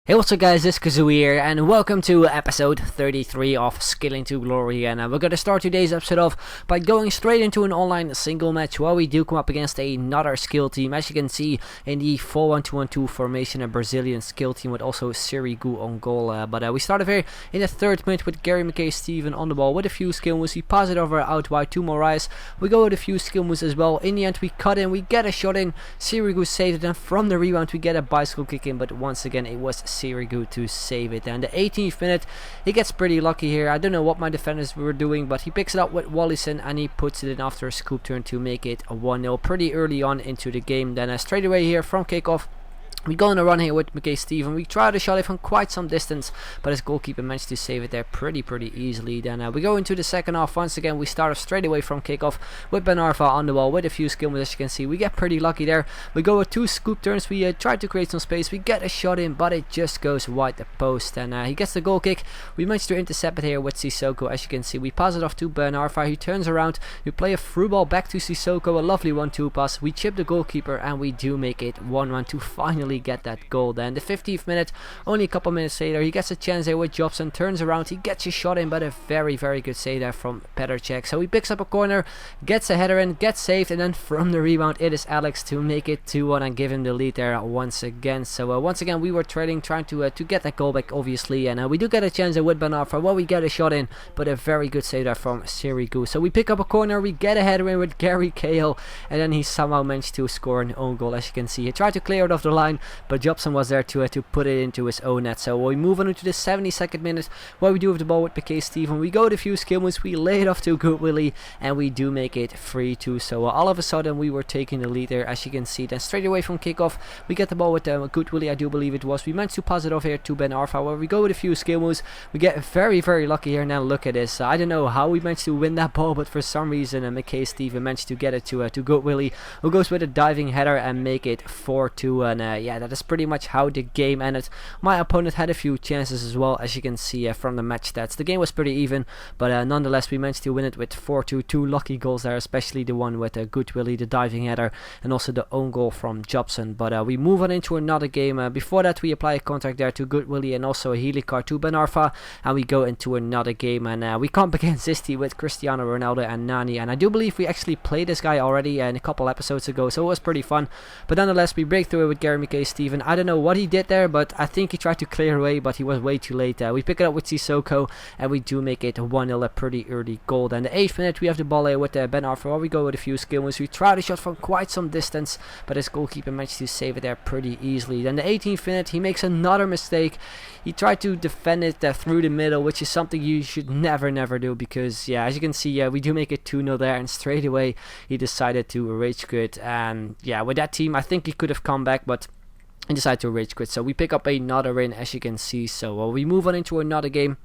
Hey, what's up guys, it's Kazoo here, and welcome to episode 33 of Scaling to Glory. And we're going to start today's episode off by going straight into an online single match where we do come up against another skill team. As you can see in the 4-1-2-1-2 formation, a Brazilian skill team with also Sirigu on goal. But we started here in the third minute with Gary McKay-Steven on the ball with a few skill moves. We pass it over out wide to Moraes. We go with a few skill moves as well. In the end we cut in, we get a shot in, Sirigu saved it, and from the rebound we get a bicycle kick in, but once again it was Sirigu to save it. And the 18th minute he gets pretty lucky here. I don't know what my defenders were doing, but he picks it up with Wallison and he puts it in after a scoop turn to make it a 1-0 pretty early on into the game. Then straight away here from kickoff we go on a run here with McKay-Steven. We try to shot it from quite some distance, but his goalkeeper managed to save it there pretty easily. Then we go into the second half. Once again we start off straight away from kickoff with Ben Arfa on the ball with a few skill moves. As you can see, we get pretty lucky there. We go with two scoop turns. We try to create some space. We get a shot in, but it just goes wide the post, and he gets the goal kick. We managed to intercept it here with Sissoko. As you can see, we pass it off to Ben Arfa. He turns around. We play a through ball back to Sissoko. A lovely 1-2 pass. We chip the goalkeeper and we do make it 1-1 to finally get that goal. Then the 50th minute, only a couple minutes later, he gets a chance there with Jobson, turns around, he gets his shot in, but a very good save there from Petrček. So he picks up a corner, gets a header in, gets saved, and then from the rebound it is Alex to make it 2-1 and give him the lead there once again. So once again we were trailing, trying to get that goal back obviously, and we do get a chance there with Ben Arfa. Well, we get a shot in, but a very good save there from Sirigu. So we pick up a corner, we get a header in with Gary Cahill, and then he somehow managed to score an own goal. As you can see, he tried to clear it off the line, but Jobson was there to put it into his own net. So we move on into the 72nd minute where we do have the ball with McKay-Steven. We go with a few skill moves, we lay it off to Good Willie, and we do make it 3-2. So all of a sudden we were taking the lead there, as you can see. Then straight away from kickoff we get the ball with Good Willie, I do believe it was. We managed to pass it off here to Ben Arfa where we go with a few skill moves. We get very lucky here. Now look at this. I don't know how we managed to win that ball, but for some reason McKay-Steven managed to get it to Good Willie, who goes with a diving header and make it 4-2. And yeah, that is pretty much how the game ended. My opponent had a few chances as well, as you can see from the match stats. The game was pretty even, but nonetheless we managed to win it with 4-2. Two lucky goals there, especially the one with Good Willie, the diving header, and also the own goal from Jobson. But we move on into another game. Before that we apply a contract there to Good Willie and also a Healy card to Ben Arfa, and we go into another game, and we come up against Zisti with Cristiano Ronaldo and Nani, and I do believe we actually played this guy already in a couple episodes ago, so it was pretty fun. But nonetheless we break through it with Gary McKay-Steven. I don't know what he did there, but I think he tried to clear away, but he was way too late. We pick it up with Sissoko and we do make it 1-0, a pretty early goal. Then the 8th minute we have the ball here with Ben Arfa where we go with a few skill moves. We try to shot from quite some distance, but his goalkeeper managed to save it there pretty easily. Then the 18th minute he makes another mistake. He tried to defend it through the middle, which is something you should never do, because yeah, as you can see, we do make it 2-0 there, and straight away he decided to rage quit. And yeah, with that team I think he could have come back, but and decide to rage quit. So we pick up another win, as you can see. So we move on into another game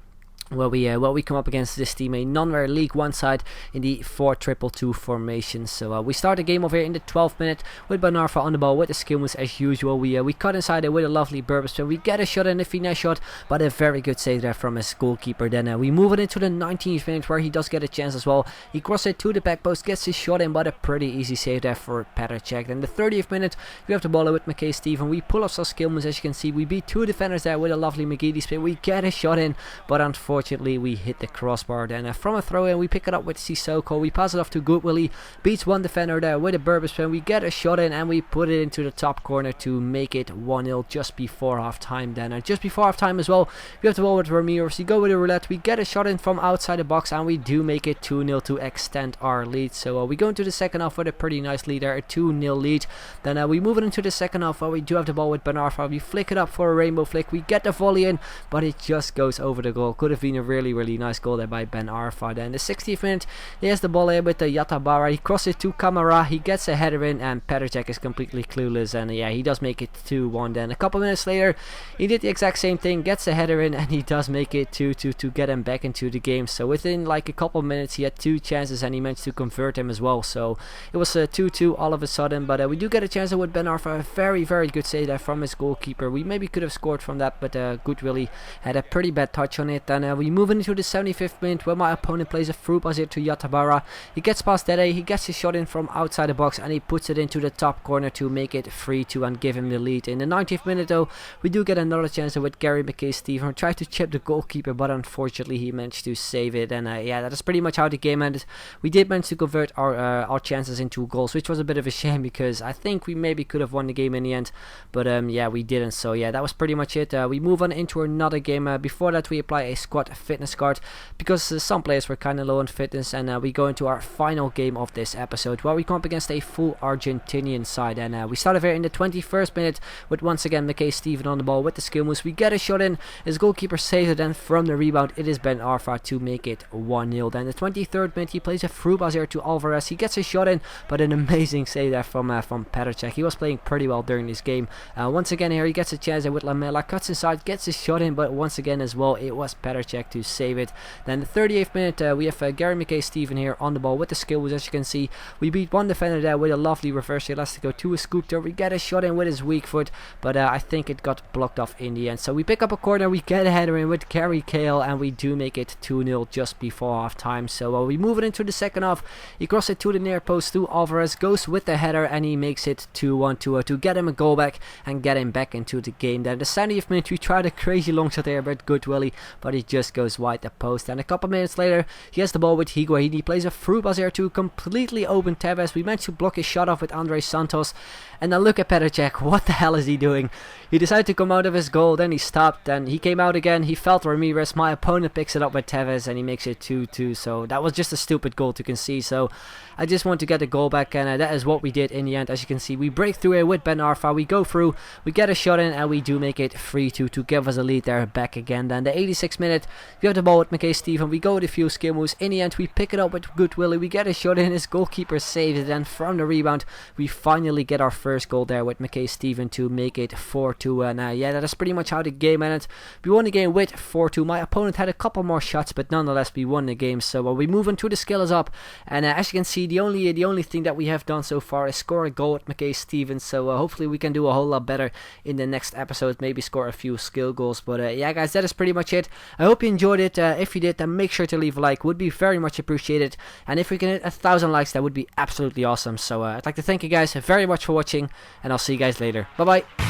where we come up against this team, a non-rare League 1 side in the 4-2-2 formation. So we start the game over here in the 12th minute with Ben Arfa on the ball with the skill moves as usual. We cut inside it with a lovely burb spin. We get a shot in, a finesse shot, but a very good save there from his goalkeeper. Then we move it into the 19th minute where he does get a chance as well. He crosses it to the back post, gets his shot in, but a pretty easy save there for Petrček. Then the 30th minute we have the ball with McKay-Steven. We pull off some skill moves, as you can see. We beat two defenders there with a lovely McGeady spin. We get a shot in, but unfortunately we hit the crossbar. Then from a throw in we pick it up with Sissoko. We pass it off to Good Willie, beats one defender there with a burb spin. We get a shot in and we put it into the top corner to make it 1-0 just before half time. Then just before half time as well we have the ball with Ramirez. We go with a roulette, we get a shot in from outside the box, and we do make it 2-0 to extend our lead. So we go into the second half with a pretty nice lead there, a 2-0 lead. Then we move it into the second half where we do have the ball with Ben Arfa. We flick it up for a rainbow flick, we get the volley in, but it just goes over the goal. Could have been a really nice goal there by Ben Arfa. Then the 60th minute he has the ball here with the Yatabara. He crosses it to Kamara, he gets a header in, and Petrček is completely clueless, and yeah, he does make it 2-1. Then a couple minutes later he did the exact same thing, gets a header in, and he does make it 2-2 to get him back into the game. So within like a couple minutes he had two chances and he managed to convert them as well. So it was 2-2 all of a sudden, but we do get a chance with Ben Arfa. A very good save there from his goalkeeper. We maybe could have scored from that, but Good Willie had a pretty bad touch on it. And we move into the 75th minute where my opponent plays a through pass here to Yatabara. He gets past Dede, he gets his shot in from outside the box and he puts it into the top corner to make it 3-2 and give him the lead. In the 90th minute though, we do get another chance with Gary McKay-Stephen. Tried to chip the goalkeeper, but unfortunately he managed to save it. And yeah, that is pretty much how the game ended. We did manage to convert our chances into goals, which was a bit of a shame because I think we maybe could have won the game in the end, but yeah, we didn't. So yeah, that was pretty much it. We move on into another game. Before that, we apply a squad fitness card because some players were kind of low on fitness, and we go into our final game of this episode where we come up against a full Argentinian side. And we start off here in the 21st minute with once again McKay-Stephen on the ball with the skill moves. We get a shot in, his goalkeeper saves it, and from the rebound it is Ben Arfa to make it 1-0. Then the 23rd minute, he plays a through pass here to Alvarez. He gets a shot in, but an amazing save there from Petr. He was playing pretty well during this game. Once again here he gets a chance with Lamela, cuts inside, gets his shot in, but once again as well it was Petr to save it. Then the 38th minute, we have Gary McKay-Stephen here on the ball with the skills. As you can see, we beat one defender there with a lovely reverse elastico to a scoop there. We get a shot in with his weak foot, but I think it got blocked off in the end. So we pick up a corner, we get a header in with Gary Cahill, and we do make it 2-0 just before half time. So we move it into the second half. He crosses it to the near post to Alvarez, goes with the header, and he makes it 2-1 to get him a goal back and get him back into the game. Then the 70th minute, we tried a crazy long shot there with Good Willie, but it just goes wide the post. And a couple minutes later, he has the ball with Higuain. He plays a through pass here to completely open Tevez. We managed to block his shot off with Andre Santos. And now look at Petr. What the hell is he doing? He decided to come out of his goal, then he stopped, and he came out again. He felt Ramirez. My opponent picks it up with Tevez, and he makes it 2-2. So that was just a stupid goal to concede. So I just want to get the goal back, and that is what we did in the end. As you can see, we break through here with Ben Arfa. We go through, we get a shot in, and we do make it 3-2 to give us a lead there back again. Then the 86th minute, we have the ball with McKay-Stephen. We go with a few skill moves. In the end, we pick it up with Good Willie. We get a shot in, his goalkeeper saves it, and from the rebound, we finally get our first goal there with McKay-Stephen to make it 4-2. And yeah, that is pretty much how the game ended. We won the game with 4-2. My opponent had a couple more shots, but nonetheless, we won the game. So we move on to the skillers up, and as you can see, the only thing that we have done so far is score a goal with McKay-Stephen. So hopefully we can do a whole lot better in the next episode, maybe score a few skill goals. But yeah guys, that is pretty much it. I hope you enjoyed it. If you did, then make sure to leave a like, would be very much appreciated. And if we can hit 1,000 likes, that would be absolutely awesome. So I'd like to thank you guys very much for watching, and I'll see you guys later. Bye bye.